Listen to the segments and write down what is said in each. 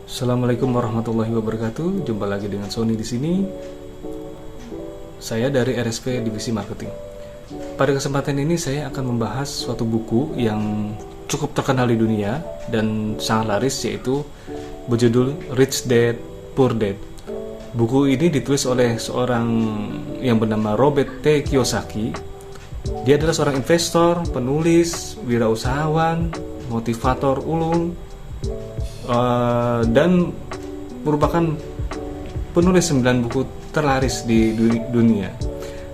Assalamualaikum warahmatullahi wabarakatuh. Jumpa lagi dengan Sony di sini. Saya dari RSP Divisi Marketing. Pada kesempatan ini saya akan membahas suatu buku yang cukup terkenal di dunia dan sangat laris, yaitu berjudul Rich Dad Poor Dad. Buku ini ditulis oleh seorang yang bernama Robert T. Kiyosaki. Dia adalah seorang investor, penulis, wirausahawan, motivator ulung, dan merupakan penulis 9 buku terlaris di dunia,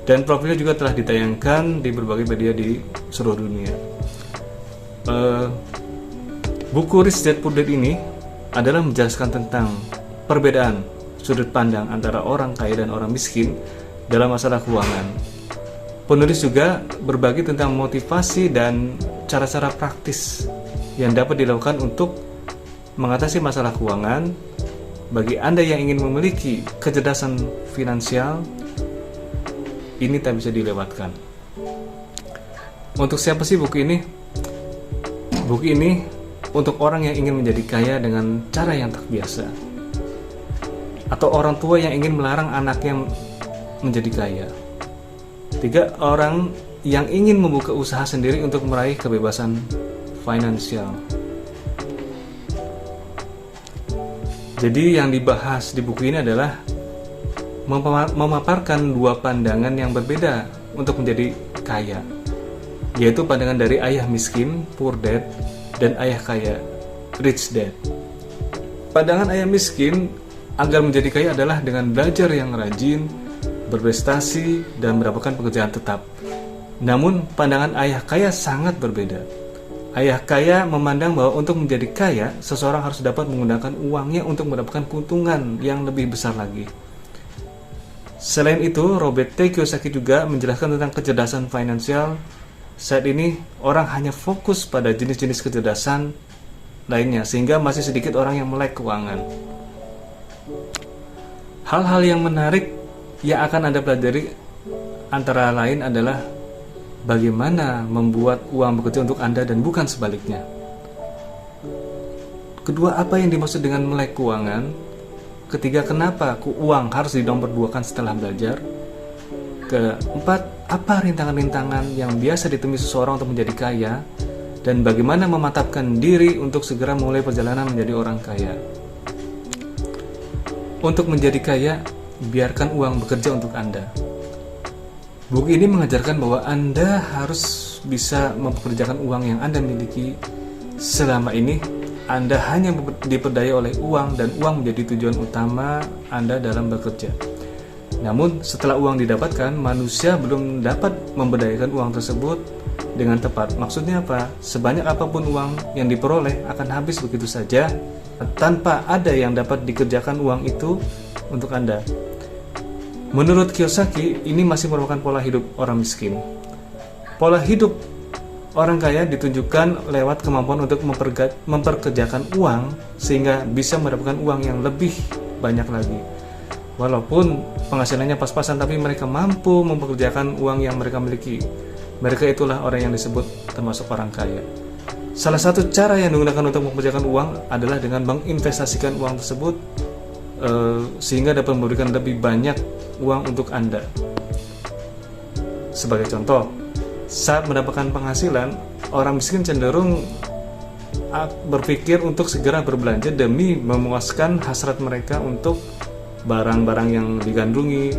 dan profilnya juga telah ditayangkan di berbagai media di seluruh dunia. Buku Rich Dad Poor Dad ini adalah menjelaskan tentang perbedaan sudut pandang antara orang kaya dan orang miskin dalam masalah keuangan. Penulis juga berbagi tentang motivasi dan cara-cara praktis yang dapat dilakukan untuk mengatasi masalah keuangan bagi Anda yang ingin memiliki kecerdasan finansial. Ini tak bisa dilewatkan. Untuk siapa sih buku ini? Buku ini untuk orang yang ingin menjadi kaya dengan cara yang tak biasa, atau orang tua yang ingin melarang anaknya menjadi kaya. 3 orang yang ingin membuka usaha sendiri untuk meraih kebebasan finansial. Jadi yang dibahas di buku ini adalah memaparkan 2 pandangan yang berbeda untuk menjadi kaya, yaitu pandangan dari ayah miskin, poor dad, dan ayah kaya, rich dad. Pandangan ayah miskin agar menjadi kaya adalah dengan belajar yang rajin, berprestasi, dan mendapatkan pekerjaan tetap. Namun pandangan ayah kaya sangat berbeda. Ayah kaya memandang bahwa untuk menjadi kaya, seseorang harus dapat menggunakan uangnya untuk mendapatkan keuntungan yang lebih besar lagi. Selain itu, Robert T. Kiyosaki juga menjelaskan tentang kecerdasan finansial. Saat ini, orang hanya fokus pada jenis-jenis kecerdasan lainnya, sehingga masih sedikit orang yang melek keuangan. Hal-hal yang menarik yang akan Anda pelajari antara lain adalah bagaimana membuat uang bekerja untuk Anda dan bukan sebaliknya. Kedua, apa yang dimaksud dengan melek keuangan? Ketiga, kenapa uang harus dinomorduakan setelah belajar? Keempat, apa rintangan-rintangan yang biasa ditemui seseorang untuk menjadi kaya? Dan bagaimana mematapkan diri untuk segera mulai perjalanan menjadi orang kaya? Untuk menjadi kaya, biarkan uang bekerja untuk Anda. Buku ini mengajarkan bahwa Anda harus bisa mempekerjakan uang yang Anda miliki. Selama ini, Anda hanya diperdaya oleh uang, dan uang menjadi tujuan utama Anda dalam bekerja. Namun, setelah uang didapatkan, manusia belum dapat memberdayakan uang tersebut dengan tepat. Maksudnya apa? Sebanyak apapun uang yang diperoleh akan habis begitu saja, tanpa ada yang dapat dikerjakan uang itu untuk Anda. Menurut Kiyosaki, ini masih merupakan pola hidup orang miskin. Pola hidup orang kaya ditunjukkan lewat kemampuan untuk memperkerjakan uang sehingga bisa mendapatkan uang yang lebih banyak lagi. Walaupun penghasilannya pas-pasan, tapi mereka mampu mempekerjakan uang yang mereka miliki. Mereka itulah orang yang disebut termasuk orang kaya. Salah satu cara yang digunakan untuk mempekerjakan uang adalah dengan menginvestasikan uang tersebut sehingga dapat memberikan lebih banyak uang untuk Anda. Sebagai contoh, saat mendapatkan penghasilan, orang miskin cenderung berpikir untuk segera berbelanja demi memuaskan hasrat mereka untuk barang-barang yang digandrungi.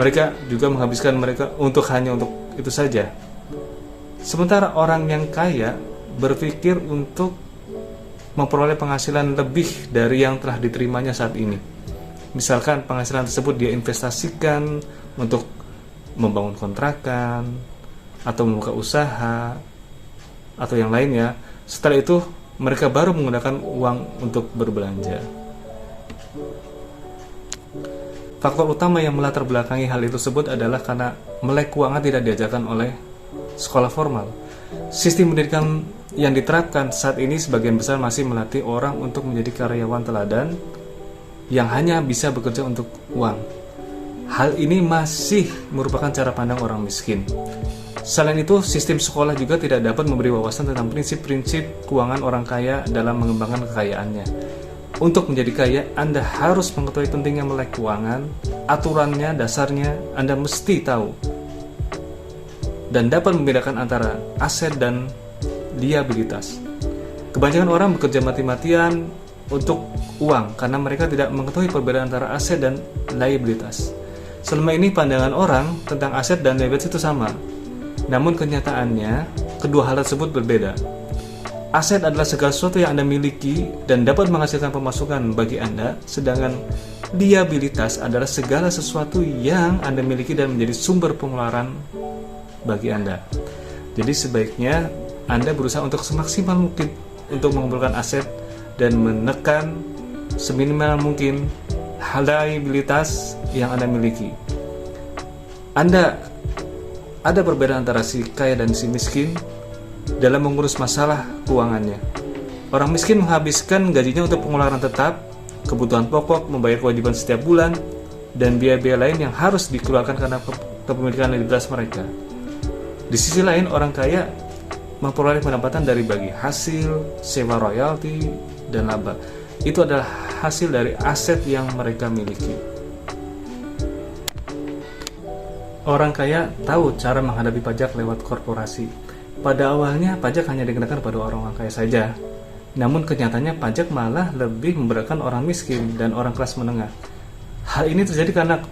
Mereka juga menghabiskan mereka hanya untuk itu saja. Sementara orang yang kaya berpikir untuk memperoleh penghasilan lebih dari yang telah diterimanya saat ini. Misalkan penghasilan tersebut dia investasikan untuk membangun kontrakan, atau membuka usaha, atau yang lainnya. Setelah itu, mereka baru menggunakan uang untuk berbelanja. Faktor utama yang melatar belakangi hal itu tersebut adalah karena melek keuangan tidak diajarkan oleh sekolah formal. Sistem pendidikan yang diterapkan saat ini sebagian besar masih melatih orang untuk menjadi karyawan teladan yang hanya bisa bekerja untuk uang. Hal ini masih merupakan cara pandang orang miskin. Selain itu, sistem sekolah juga tidak dapat memberi wawasan tentang prinsip-prinsip keuangan orang kaya dalam mengembangkan kekayaannya. Untuk menjadi kaya, Anda harus mengetahui pentingnya melek keuangan, aturannya, dasarnya, Anda mesti tahu. Dan dapat membedakan antara aset dan liabilitas. Kebanyakan orang bekerja mati-matian untuk uang karena mereka tidak mengetahui perbedaan antara aset dan liabilitas. Selama ini pandangan orang tentang aset dan liabilitas itu sama. Namun kenyataannya, kedua hal tersebut berbeda. Aset adalah segala sesuatu yang Anda miliki dan dapat menghasilkan pemasukan bagi Anda, sedangkan liabilitas adalah segala sesuatu yang Anda miliki dan menjadi sumber pengeluaran bagi Anda. Jadi sebaiknya Anda berusaha untuk semaksimal mungkin untuk mengumpulkan aset dan menekan seminimal mungkin liabilitas yang Anda miliki. Ada perbedaan antara si kaya dan si miskin dalam mengurus masalah keuangannya. Orang miskin menghabiskan gajinya untuk pengeluaran tetap, kebutuhan pokok, membayar kewajiban setiap bulan, dan biaya-biaya lain yang harus dikeluarkan karena kepemilikan liabilitas mereka. Di sisi lain, orang kaya memperoleh pendapatan dari bagi hasil, sewa royalti, dan laba. Itu adalah hasil dari aset yang mereka miliki. Orang kaya tahu cara menghadapi pajak lewat korporasi. Pada awalnya, pajak hanya dikenakan pada orang-orang kaya saja. Namun kenyataannya pajak malah lebih memberatkan orang miskin dan orang kelas menengah. Hal ini terjadi karena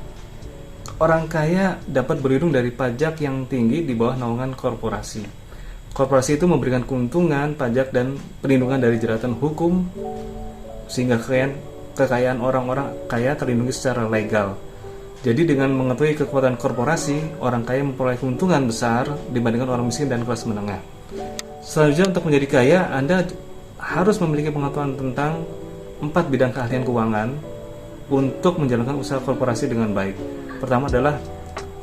orang kaya dapat berlindung dari pajak yang tinggi di bawah naungan korporasi. Korporasi itu memberikan keuntungan, pajak, dan perlindungan dari jeratan hukum sehingga kekayaan orang-orang kaya terlindungi secara legal. Jadi dengan mengetahui kekuatan korporasi, orang kaya memperoleh keuntungan besar dibandingkan orang miskin dan kelas menengah. Selanjutnya, untuk menjadi kaya, Anda harus memiliki pengetahuan tentang 4 bidang keahlian keuangan untuk menjalankan usaha korporasi dengan baik. Pertama adalah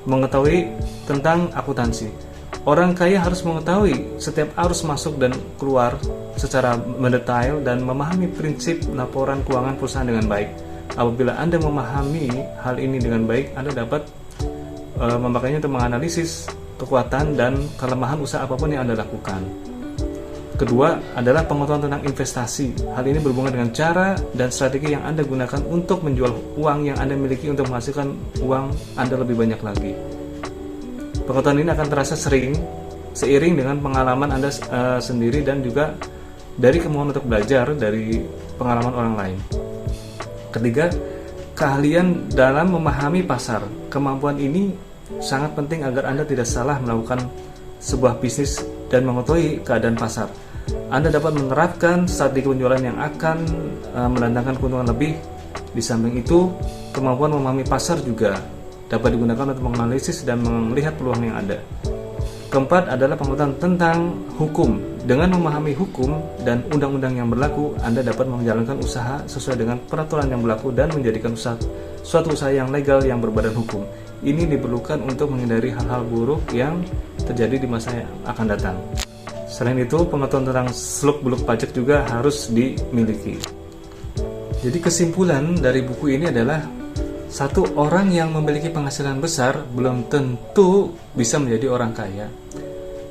mengetahui tentang akuntansi. Orang kaya harus mengetahui setiap arus masuk dan keluar secara mendetail dan memahami prinsip laporan keuangan perusahaan dengan baik. Apabila Anda memahami hal ini dengan baik, Anda dapat memakainya untuk menganalisis kekuatan dan kelemahan usaha apapun yang Anda lakukan. Kedua adalah pengetahuan tentang investasi. Hal ini berhubungan dengan cara dan strategi yang Anda gunakan untuk menjual uang yang Anda miliki untuk menghasilkan uang Anda lebih banyak lagi. Pengetahuan ini akan terasa seiring dengan pengalaman Anda sendiri dan juga dari kemauan untuk belajar dari pengalaman orang lain. Ketiga, keahlian dalam memahami pasar. Kemampuan ini sangat penting agar Anda tidak salah melakukan sebuah bisnis dan mengetahui keadaan pasar. Anda dapat menerapkan strategi penjualan yang akan mendatangkan keuntungan lebih. Di samping itu, kemampuan memahami pasar juga dapat digunakan untuk menganalisis dan melihat peluang yang ada. Keempat adalah pengetahuan tentang hukum. Dengan memahami hukum dan undang-undang yang berlaku, Anda dapat menjalankan usaha sesuai dengan peraturan yang berlaku dan menjadikan suatu usaha yang legal yang berbadan hukum. Ini diperlukan untuk menghindari hal-hal buruk yang terjadi di masa yang akan datang. Selain itu, pengetahuan tentang seluk-beluk pajak juga harus dimiliki. Jadi kesimpulan dari buku ini adalah satu orang yang memiliki penghasilan besar belum tentu bisa menjadi orang kaya.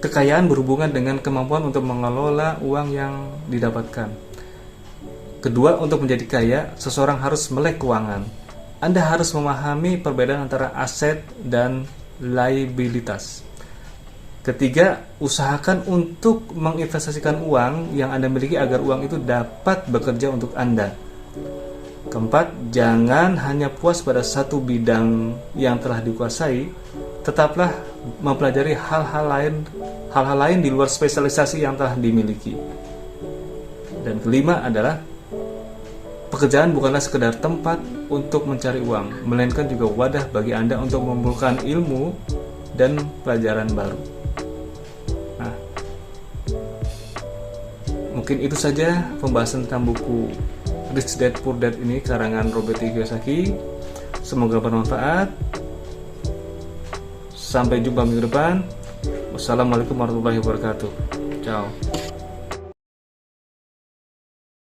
Kekayaan berhubungan dengan kemampuan untuk mengelola uang yang didapatkan. Kedua, untuk menjadi kaya, seseorang harus melek keuangan. Anda harus memahami perbedaan antara aset dan liabilitas. Ketiga, usahakan untuk menginvestasikan uang yang Anda miliki agar uang itu dapat bekerja untuk Anda. Keempat, jangan hanya puas pada satu bidang yang telah dikuasai, tetaplah mempelajari hal-hal lain di luar spesialisasi yang telah dimiliki. Dan kelima adalah pekerjaan bukanlah sekedar tempat untuk mencari uang, melainkan juga wadah bagi Anda untuk mengumpulkan ilmu dan pelajaran baru. Nah, mungkin itu saja pembahasan tentang buku Rich Dad Poor Dad ini karangan Robert Kiyosaki. Semoga bermanfaat. Sampai jumpa minggu depan. Wassalamualaikum warahmatullahi wabarakatuh. Ciao.